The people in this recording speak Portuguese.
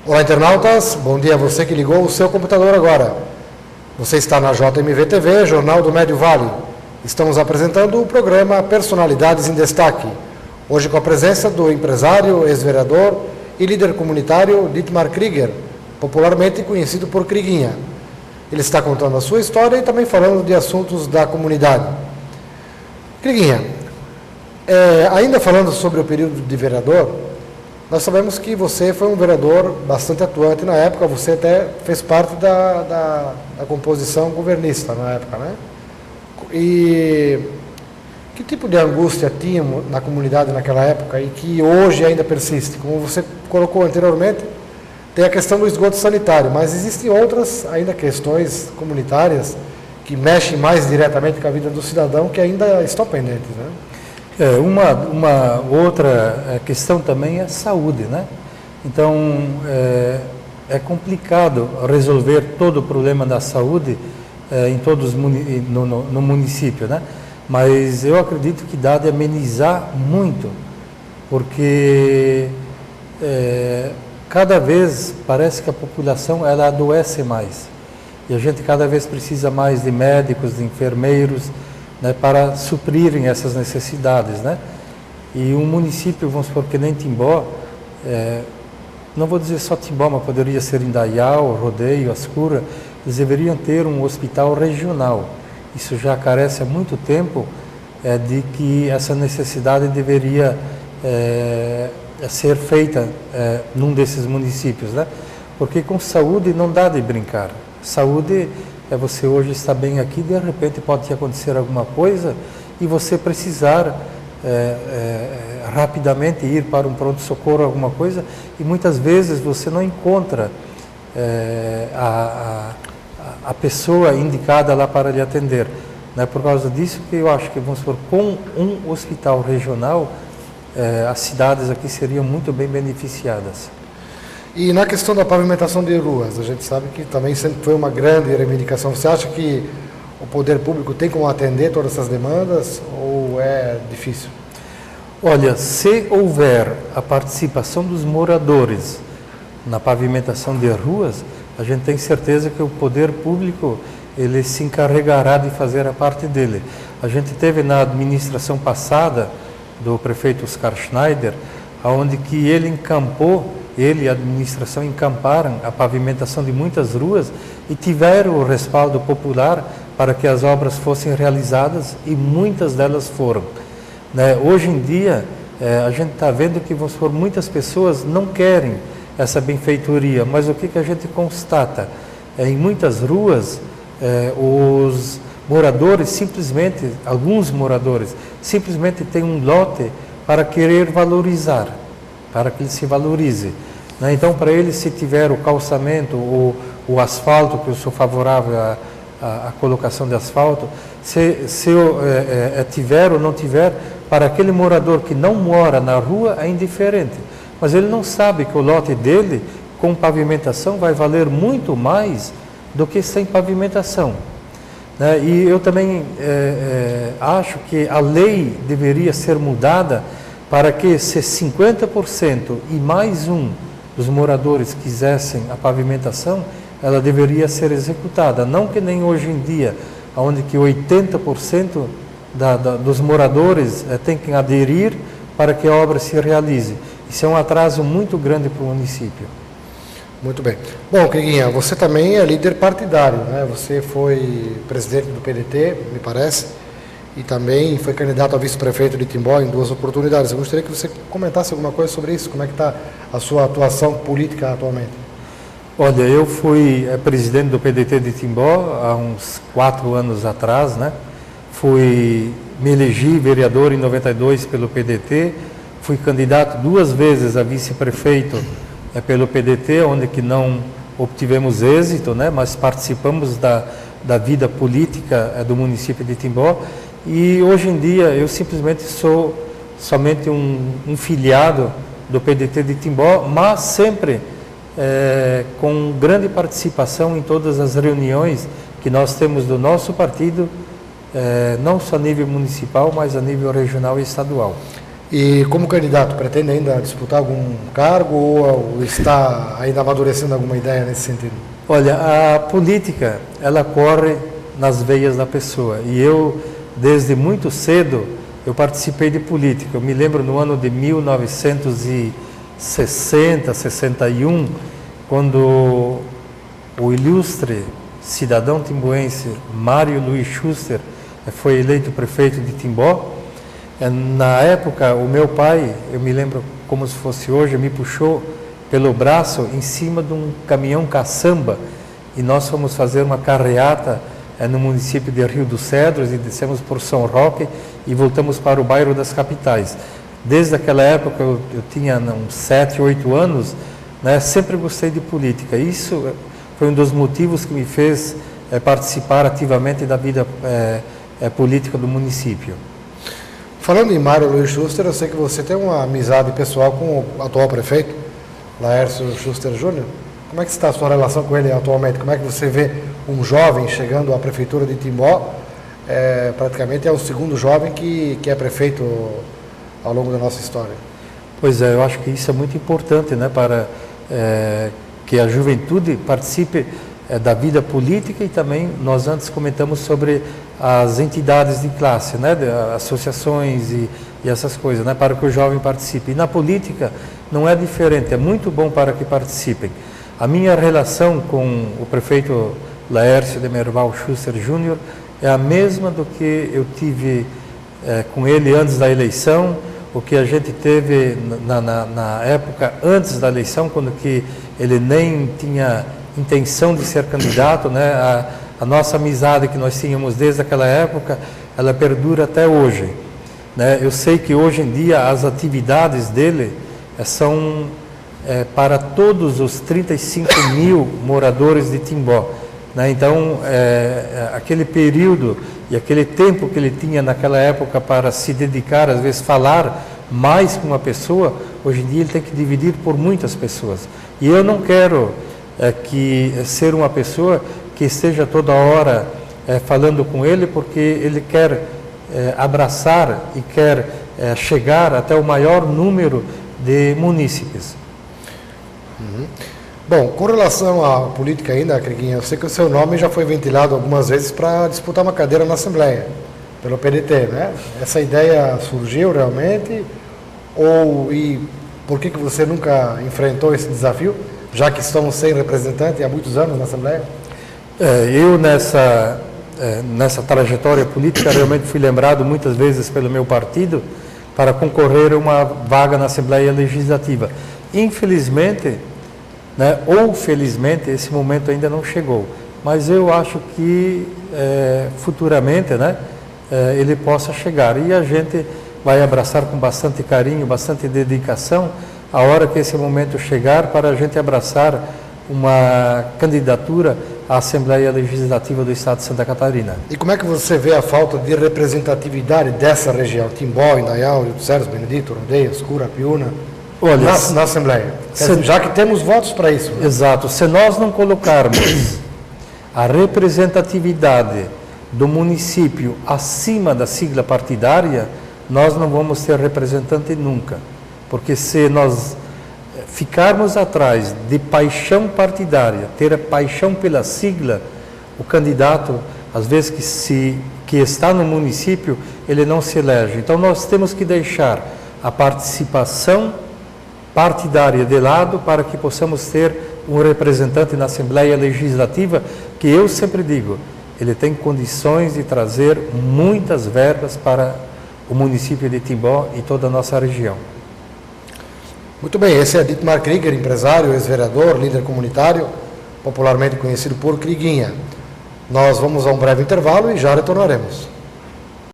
Olá, internautas. Bom dia a você que ligou o seu computador agora. Você está na JMV TV, Jornal do Médio Vale. Estamos apresentando o programa Personalidades em Destaque. Hoje com a presença do empresário, ex-vereador e líder comunitário Dietmar Krieger, popularmente conhecido por Kriguinha. Ele está contando a sua história e também falando de assuntos da comunidade. Kriguinha, ainda falando sobre o período de vereador, nós sabemos que você foi um vereador bastante atuante na época, você até fez parte da composição governista na época, né? E que tipo de angústia tinha na comunidade naquela época e que hoje ainda persiste? Como você colocou anteriormente, tem a questão do esgoto sanitário, mas existem outras ainda questões comunitárias que mexem mais diretamente com a vida do cidadão que ainda estão pendentes, né? Uma outra questão também é a saúde, né? Então, é complicado resolver todo o problema da saúde em todos no município, né? Mas eu acredito que dá de amenizar muito, porque cada vez parece que a população ela adoece mais. E a gente cada vez precisa mais de médicos, de enfermeiros, né, para suprirem essas necessidades, né? E um município, vamos supor, que nem Timbó, não vou dizer só Timbó, mas poderia ser Indaial, Rodeio, Ascura, eles deveriam ter um hospital regional. Isso já carece há muito tempo de que essa necessidade deveria ser feita num desses municípios, né? Porque com saúde não dá de brincar. Saúde você hoje está bem aqui, de repente pode te acontecer alguma coisa e você precisar rapidamente ir para um pronto-socorro, alguma coisa, e muitas vezes você não encontra a pessoa indicada lá para lhe atender. Né? Por causa disso que eu acho que, vamos supor, com um hospital regional, as cidades aqui seriam muito bem beneficiadas. E na questão da pavimentação de ruas, a gente sabe que também sempre foi uma grande reivindicação. Você acha que o poder público tem como atender todas essas demandas ou é difícil? Olha, se houver a participação dos moradores na pavimentação de ruas, a gente tem certeza que o poder público ele se encarregará de fazer a parte dele. A gente teve na administração passada do prefeito Oscar Schneider, onde que ele encampou, ele e a administração encamparam a pavimentação de muitas ruas e tiveram o respaldo popular para que as obras fossem realizadas e muitas delas foram. Né? Hoje em dia, a gente está vendo que muitas pessoas não querem essa benfeitoria, mas o que a gente constata? Em muitas ruas, os moradores simplesmente, alguns moradores, simplesmente têm um lote para querer valorizar, para que ele se valorize. Né? Então, para ele, se tiver o calçamento, o asfalto, que eu sou favorável à colocação de asfalto, se tiver ou não tiver, para aquele morador que não mora na rua, é indiferente. Mas ele não sabe que o lote dele, com pavimentação, vai valer muito mais do que sem pavimentação. Né? E eu também acho que a lei deveria ser mudada para que se 50% e mais um dos moradores quisessem a pavimentação, ela deveria ser executada. Não que nem hoje em dia, onde que 80% dos moradores têm que aderir para que a obra se realize. Isso é um atraso muito grande para o município. Muito bem. Bom, Kriguinha, você também é líder partidário, né? Você foi presidente do PDT, me parece, e também foi candidato a vice-prefeito de Timbó em 2 oportunidades. Eu gostaria que você comentasse alguma coisa sobre isso, como é que está a sua atuação política atualmente. Olha, eu fui presidente do PDT de Timbó há uns 4 anos atrás, né? Me elegi vereador em 92 pelo PDT, fui candidato 2 vezes a vice-prefeito pelo PDT, onde que não obtivemos êxito, né? Mas participamos da vida política do município de Timbó. E hoje em dia eu simplesmente sou somente um filiado do PDT de Timbó, mas sempre com grande participação em todas as reuniões que nós temos do nosso partido, não só a nível municipal, mas a nível regional e estadual. E como candidato, pretende ainda disputar algum cargo ou está ainda amadurecendo alguma ideia nesse sentido? Olha, a política, ela corre nas veias da pessoa. E eu, desde muito cedo, eu participei de política. Eu me lembro no ano de 1960, 61, quando o ilustre cidadão timboense Mário Luiz Schuster foi eleito prefeito de Timbó. Na época, o meu pai, eu me lembro como se fosse hoje, me puxou pelo braço em cima de um caminhão caçamba e nós fomos fazer uma carreata no município de Rio dos Cedros e descemos por São Roque e voltamos para o bairro das Capitais. Desde aquela época, eu tinha uns 7, 8 anos, né, sempre gostei de política. Isso foi um dos motivos que me fez participar ativamente da vida política do município. Falando em Mário Luiz Schuster, eu sei que você tem uma amizade pessoal com o atual prefeito, Laércio Schuster Júnior. Como é que está a sua relação com ele atualmente? Como é que você vê um jovem chegando à prefeitura de Timbó? Praticamente é o segundo jovem que é prefeito ao longo da nossa história. Pois é, eu acho que isso é muito importante, né, para que a juventude participe da vida política e também nós antes comentamos sobre as entidades de classe, né, de associações e essas coisas, né, para que o jovem participe. E na política não é diferente, é muito bom para que participem. A minha relação com o prefeito Laércio de Merval Schuster Júnior é a mesma do que eu tive com ele antes da eleição, o que a gente teve na época antes da eleição, quando que ele nem tinha intenção de ser candidato, né? A nossa amizade que nós tínhamos desde aquela época, ela perdura até hoje, né? Eu sei que hoje em dia as atividades dele são para todos os 35 mil moradores de Timbó, né? Então, aquele período e aquele tempo que ele tinha naquela época para se dedicar, às vezes falar mais com uma pessoa, hoje em dia ele tem que dividir por muitas pessoas. E eu não quero ser uma pessoa que esteja toda hora falando com ele, porque ele quer abraçar e quer chegar até o maior número de munícipes. Uhum. Bom, com relação à política ainda, Criguinha, eu sei que o seu nome já foi ventilado algumas vezes para disputar uma cadeira na Assembleia, pelo PDT, né? Essa ideia surgiu realmente? E por que você nunca enfrentou esse desafio, já que estamos sem representante há muitos anos na Assembleia? Eu nessa trajetória política realmente fui lembrado muitas vezes pelo meu partido para concorrer a uma vaga na Assembleia Legislativa. Infelizmente, né, ou felizmente, esse momento ainda não chegou, mas eu acho que futuramente, né, ele possa chegar e a gente vai abraçar com bastante carinho, bastante dedicação a hora que esse momento chegar, para a gente abraçar uma candidatura à Assembleia Legislativa do Estado de Santa Catarina. E como é que você vê a falta de representatividade dessa região, Timbó, Indaial, Rio dos Cedros, Benedito, Rodeias, Cura, Piúna, na Assembleia? Já que temos votos para isso. Né? Exato. Se nós não colocarmos a representatividade do município acima da sigla partidária, nós não vamos ter representante nunca. Porque se nós ficarmos atrás de paixão partidária, ter a paixão pela sigla, o candidato, às vezes que está no município, ele não se elege. Então nós temos que deixar a participação partidária de lado para que possamos ter um representante na Assembleia Legislativa, que eu sempre digo, ele tem condições de trazer muitas verbas para o município de Timbó e toda a nossa região. Muito bem, esse é Dietmar Krieger, empresário, ex-vereador, líder comunitário, popularmente conhecido por Criguinha. Nós vamos a um breve intervalo e já retornaremos.